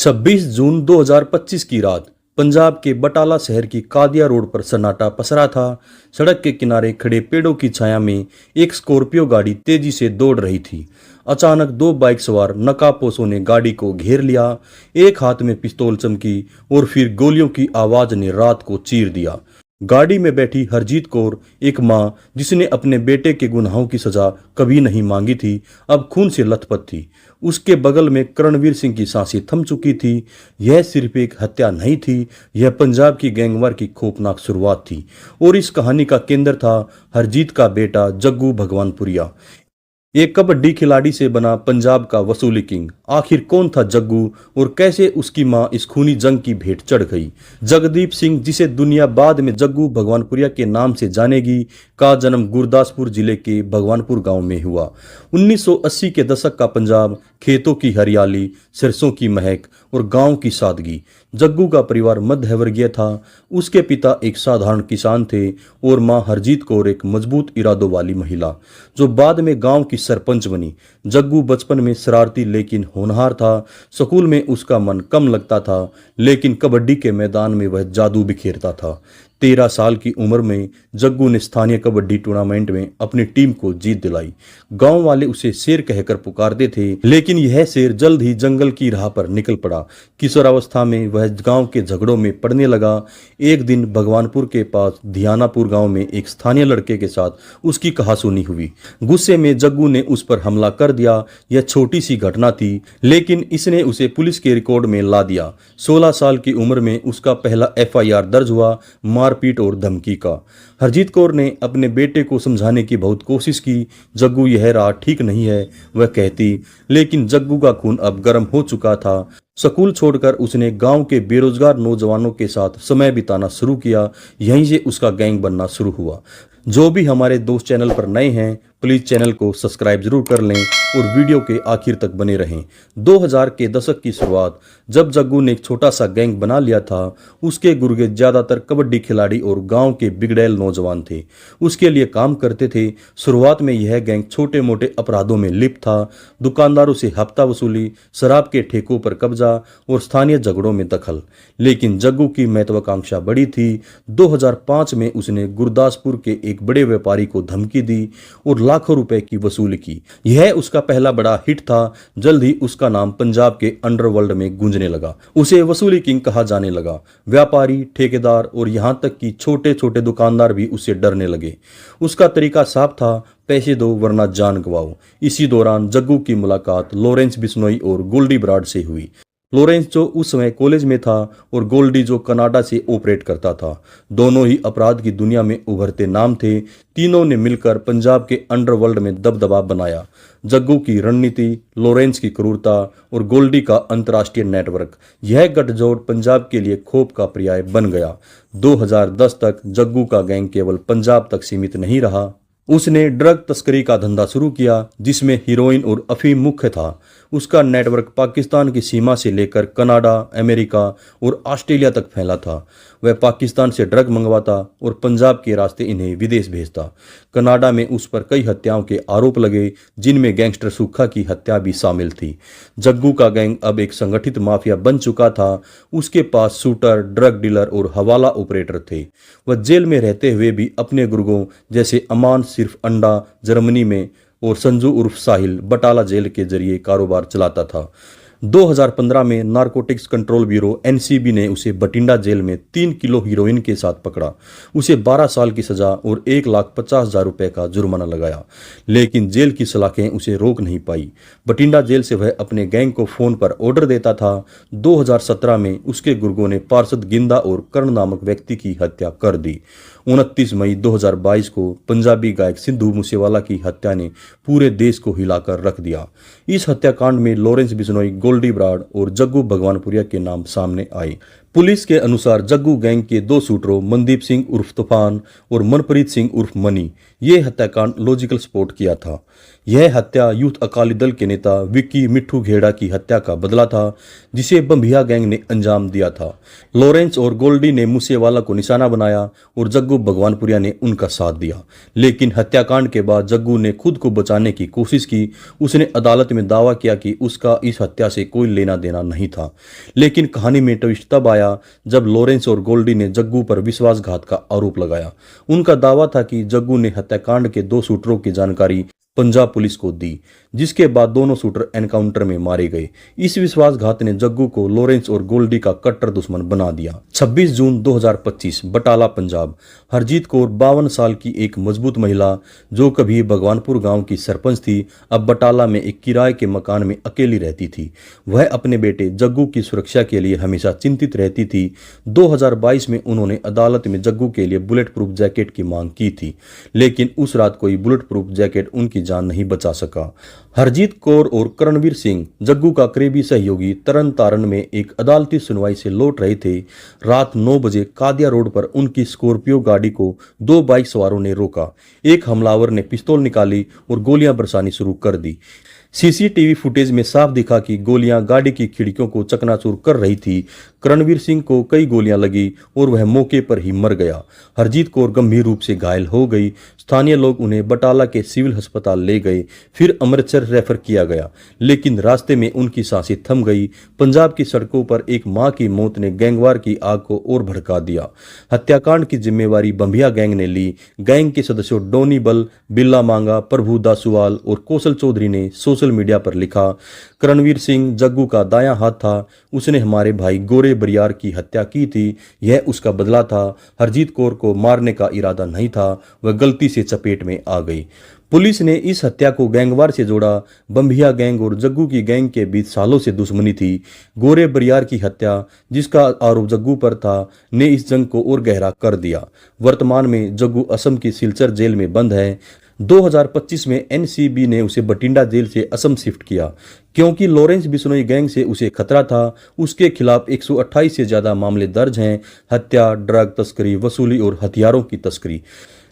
26 जून 2025 की रात पंजाब के बटाला शहर की कादिया रोड पर सन्नाटा पसरा था। सड़क के किनारे खड़े पेड़ों की छाया में एक स्कॉर्पियो गाड़ी तेजी से दौड़ रही थी। अचानक दो बाइक सवार नकाबपोशों ने गाड़ी को घेर लिया। एक हाथ में पिस्तौल चमकी और फिर गोलियों की आवाज ने रात को चीर दिया। गाड़ी में बैठी हरजीत कौर, एक मां जिसने अपने बेटे के गुनाहों की सजा कभी नहीं मांगी थी, अब खून से लथपथ थी। उसके बगल में करणवीर सिंह की सांसें थम चुकी थी। यह सिर्फ एक हत्या नहीं थी, यह पंजाब की गैंगवार की खौफनाक शुरुआत थी। और इस कहानी का केंद्र था हरजीत का बेटा जग्गू भगवानपुरिया, एक कबड्डी खिलाड़ी से बना पंजाब का वसूली किंग। आखिर कौन था जग्गू और कैसे उसकी मां इस खूनी जंग की भेंट चढ़ गई? जगदीप सिंह, जिसे दुनिया बाद में जग्गू भगवानपुरिया के नाम से जानेगी, का जन्म गुरदासपुर जिले के भगवानपुर गांव में हुआ। 1980 के दशक का पंजाब, खेतों की हरियाली, सरसों की महक और गांव की सादगी। जग्गू का परिवार मध्यवर्गीय था। उसके पिता एक साधारण किसान थे और मां हरजीत कौर एक मजबूत इरादों वाली महिला, जो बाद में गांव की सरपंच बनी। जग्गू बचपन में शरारती लेकिन होनहार था। स्कूल में उसका मन कम लगता था, लेकिन कबड्डी के मैदान में वह जादू बिखेरता था। 13 साल की उम्र में जग्गू ने स्थानीय कबड्डी टूर्नामेंट में अपनी टीम को जीत दिलाई। गांव वाले उसे शेर कहकर पुकारते थे, लेकिन यह शेर जल्द ही जंगल की राह पर निकल पड़ा। किशोरावस्था में वह गांव के झगड़ों में पड़ने लगा। एक दिन भगवानपुर के पास धियानापुर गांव में एक स्थानीय लड़के के साथ उसकी कहासुनी हुई। गुस्से में जग्गू ने उस पर हमला कर दिया। यह छोटी सी घटना थी, लेकिन इसने उसे पुलिस के रिकॉर्ड में ला दिया। 16 साल की उम्र में उसका पहला FIR दर्ज हुआ, मारपीट और धमकी का। हरजीत कौर ने अपने बेटे को समझाने की बहुत कोशिश की। जग्गू, यह राह ठीक नहीं है, वह कहती, लेकिन जग्गू का खून अब गर्म हो चुका था। स्कूल छोड़कर उसने गांव के बेरोजगार नौजवानों के साथ समय बिताना शुरू किया। यहीं से उसका गैंग बनना शुरू हुआ। जो भी हमारे दोस्त चैनल पर नए हैं, प्लीज चैनल को सब्सक्राइब जरूर कर लें और वीडियो के आखिर तक बने रहें। 2000 के दशक की शुरुआत, जब जग्गू ने एक छोटा सा गैंग बना लिया था। उसके गुर्गे ज्यादातर कबड्डी खिलाड़ी और गांव के बिगड़ैल नौजवान थे, उसके लिए काम करते थे। शुरुआत में यह गैंग छोटे मोटे अपराधों में लिप्त था। दुकानदारों से हफ्ता वसूली, शराब के ठेकों पर कब्जा और स्थानीय झगड़ों में दखल। लेकिन जग्गू की महत्वाकांक्षा बड़ी थी। 2005 में उसने गुरदासपुर के एक बड़े व्यापारी को धमकी दी और लाखों रुपए की वसूली की। यह उसका पहला बड़ा हिट था। जल्द ही उसका नाम पंजाब के अंडरवर्ल्ड में गूंजने लगा। उसे वसूली किंग कहा जाने लगा। व्यापारी, ठेकेदार और यहां तक कि छोटे छोटे दुकानदार भी उससे डरने लगे। उसका तरीका साफ था, पैसे दो वरना जान गंवाओ। इसी दौरान जग्गू की मुलाकात लॉरेंस बिश्नोई और गोल्डी ब्राड से हुई। लॉरेंस जो उस समय कॉलेज में था और गोल्डी जो कनाडा से ऑपरेट करता था। दोनों ही अपराध की दुनिया में उभरते नाम थे। तीनों ने मिलकर पंजाब के अंडरवर्ल्ड में दबदबा बनाया। जग्गू की रणनीति, लॉरेंस की क्रूरता और गोल्डी का अंतर्राष्ट्रीय नेटवर्क, यह गठजोड़ पंजाब के लिए खौफ का पर्याय बन गया। 2010 तक जग्गू का गैंग केवल पंजाब तक सीमित नहीं रहा। उसने ड्रग तस्करी का धंधा शुरू किया, जिसमें हीरोइन और अफीम मुख्य था। उसका नेटवर्क पाकिस्तान की सीमा से लेकर कनाडा, अमेरिका और ऑस्ट्रेलिया तक फैला था। वह पाकिस्तान से ड्रग मंगवाता और पंजाब के रास्ते इन्हें विदेश भेजता। कनाडा में उस पर कई हत्याओं के आरोप लगे, जिनमें गैंगस्टर सुक्खा की हत्या भी शामिल थी। जग्गू का गैंग अब एक संगठित माफिया बन चुका था। उसके पास शूटर, ड्रग डीलर और हवाला ऑपरेटर थे। वह जेल में रहते हुए भी अपने गुर्गों जैसे अमान सिर्फ अंडा जर्मनी में और संजू उर्फ साहिल बटाला जेल के जरिए कारोबार चलाता था। 2015 में नारकोटिक्स कंट्रोल ब्यूरो NCB ने उसे बठिंडा जेल में 3 किलो हीरोइन के साथ पकड़ा। उसे 12 साल की सजा और 1,50,000 रुपए का जुर्माना लगाया, लेकिन जेल की सलाखें उसे रोक नहीं पाई। बठिंडा जेल से वह अपने गैंग को फोन पर ऑर्डर देता था। 2017 में उसके गुर्गों ने पार्षद गिंदा और कर्ण नामक व्यक्ति की हत्या कर दी। 29 मई 2022 को पंजाबी गायक सिद्धू मूसेवाला की हत्या ने पूरे देश को हिलाकर रख दिया। इस हत्याकांड में लॉरेंस बिश्नोई, गोल्डी ब्राड और जग्गू भगवानपुरिया के नाम सामने आए। पुलिस के अनुसार जग्गू गैंग के 2 शूटरों मनदीप सिंह उर्फ तूफान और मनप्रीत सिंह उर्फ मनी, ये हत्याकांड लॉजिकल स्पॉट किया था। यह हत्या यूथ अकाली दल के नेता विक्की मिट्ठू घेड़ा की हत्या का बदला था, जिसे बम्बिया गैंग ने अंजाम दिया था। लॉरेंस और गोल्डी ने मूसेवाला को निशाना बनाया और जग्गू भगवानपुरिया ने उनका साथ दिया। लेकिन हत्याकांड के बाद जग्गू ने खुद को बचाने की कोशिश की। उसने अदालत में दावा किया कि उसका इस हत्या से कोई लेना देना नहीं था। लेकिन कहानी में ट्विस्ट तब आया जब लॉरेंस और गोल्डी ने जग्गू पर विश्वासघात का आरोप लगाया। उनका दावा था कि जग्गू ने हत्याकांड के 2 शूटरों की जानकारी पंजाब पुलिस को दी, जिसके बाद दोनों शूटर एनकाउंटर में मारे गए। इस विश्वासघात ने जग्गू को लॉरेंस और गोल्डी का कट्टर दुश्मन बना दिया। 26 जून 2025 बटाला पंजाब। हरजीत कौर 52 साल की एक मजबूत महिला जो कभी भगवानपुर गांव की सरपंच थी, अब बटाला में एक किराए के मकान में अकेली रहती थी। वह अपने बेटे जग्गू की सुरक्षा के लिए हमेशा चिंतित रहती थी। 2022 में उन्होंने अदालत में जग्गू के लिए बुलेट प्रूफ जैकेट की मांग की थी, लेकिन उस रात कोई बुलेट प्रूफ जैकेट उनकी जान नहीं बचा सका। हरजीत कौर और करणवीर सिंह, जग्गू का करीबी सहयोगी, तरन तारण में एक अदालती सुनवाई से लौट रहे थे। रात 9 बजे कादिया रोड पर उनकी स्कॉर्पियो गाड़ी को 2 बाइक सवारों ने रोका। एक हमलावर ने पिस्तौल निकाली और गोलियां बरसानी शुरू कर दी। सीसीटीवी फुटेज में साफ दिखा कि गोलियां गाड़ी की खिड़कियों को चकनाचूर कर रही थी। करणवीर सिंह को कई गोलियां लगी और वह मौके पर ही मर गया। हरजीत कौर गंभीर रूप से घायल हो गई। स्थानीय लोग उन्हें बटाला के सिविल अस्पताल ले गए, फिर अमृतसर रेफर किया गया, लेकिन रास्ते में उनकी सांसें थम गई। पंजाब की सड़कों पर एक मां की मौत ने गैंगवार की आग को और भड़का दिया। हत्याकांड की जिम्मेवारी बम्बिया गैंग ने ली। गैंग के सदस्यों डोनी बल, बिल्ला मांगा, प्रभु दासुवाल और कौशल चौधरी ने सोशल मीडिया पर लिखा, करणवीर सिंह जग्गू का दायां हाथ था। उसने हमारे भाई गोरे बरियार की हत्या की थी। यह उसका बदला था। हरजीत कौर को मारने का इरादा नहीं था, वह गलती से चपेट में आ गई। पुलिस ने इस हत्या को गैंगवार से जोड़ा। बम्बिया गैंग और जग्गू की गैंग के बीच सालों से दुश्मनी थी। गोरे बरियार की हत्या, जिसका आरोप जग्गू पर था, ने इस जंग को और गहरा कर दिया। वर्तमान में जग्गू असम की सिलचर जेल में बंद है। 2025 में एनसीबी ने उसे बठिंडा जेल से असम शिफ्ट किया, क्योंकि लॉरेंस बिश्नोई गैंग से उसे खतरा था। उसके खिलाफ 128 से ज्यादा मामले दर्ज हैं, हत्या, ड्रग तस्करी, वसूली और हथियारों की तस्करी।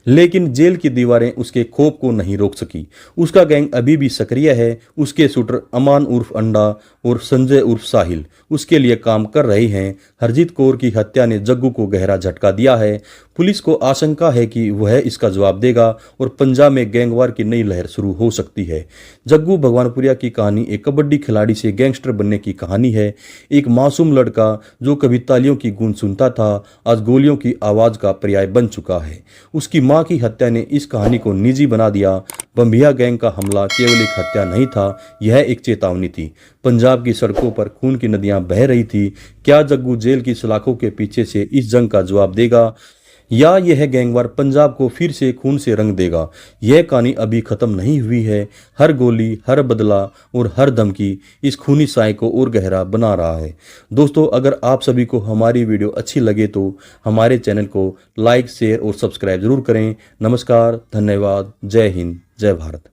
लेकिन जेल की दीवारें उसके खौफ को नहीं रोक सकी। उसका गैंग अभी भी सक्रिय है। उसके शूटर अमान उर्फ अंडा और संजय उर्फ साहिल उसके लिए काम कर रहे हैं। हरजीत कौर की हत्या ने जग्गू को गहरा झटका दिया है। पुलिस को आशंका है कि वह इसका जवाब देगा और पंजाब में गैंगवार की नई लहर शुरू हो सकती है। जग्गू भगवानपुरिया की कहानी एक कबड्डी खिलाड़ी से गैंगस्टर बनने की कहानी है। एक मासूम लड़का जो कभी तालियों की गूंज सुनता था, आज गोलियों की आवाज का पर्याय बन चुका है। उसकी मां की हत्या ने इस कहानी को निजी बना दिया। बम्बिया गैंग का हमला केवल एक हत्या नहीं था, यह एक चेतावनी थी। पंजाब की सड़कों पर खून की नदियां बह रही थी। क्या जग्गू जेल की सलाखों के पीछे से इस जंग का जवाब देगा, या यह गैंगवार पंजाब को फिर से खून से रंग देगा? यह कहानी अभी खत्म नहीं हुई है। हर गोली, हर बदला और हर धमकी इस खूनी साए को और गहरा बना रहा है। दोस्तों, अगर आप सभी को हमारी वीडियो अच्छी लगे तो हमारे चैनल को लाइक, शेयर और सब्सक्राइब जरूर करें। नमस्कार, धन्यवाद, जय हिंद, जय भारत।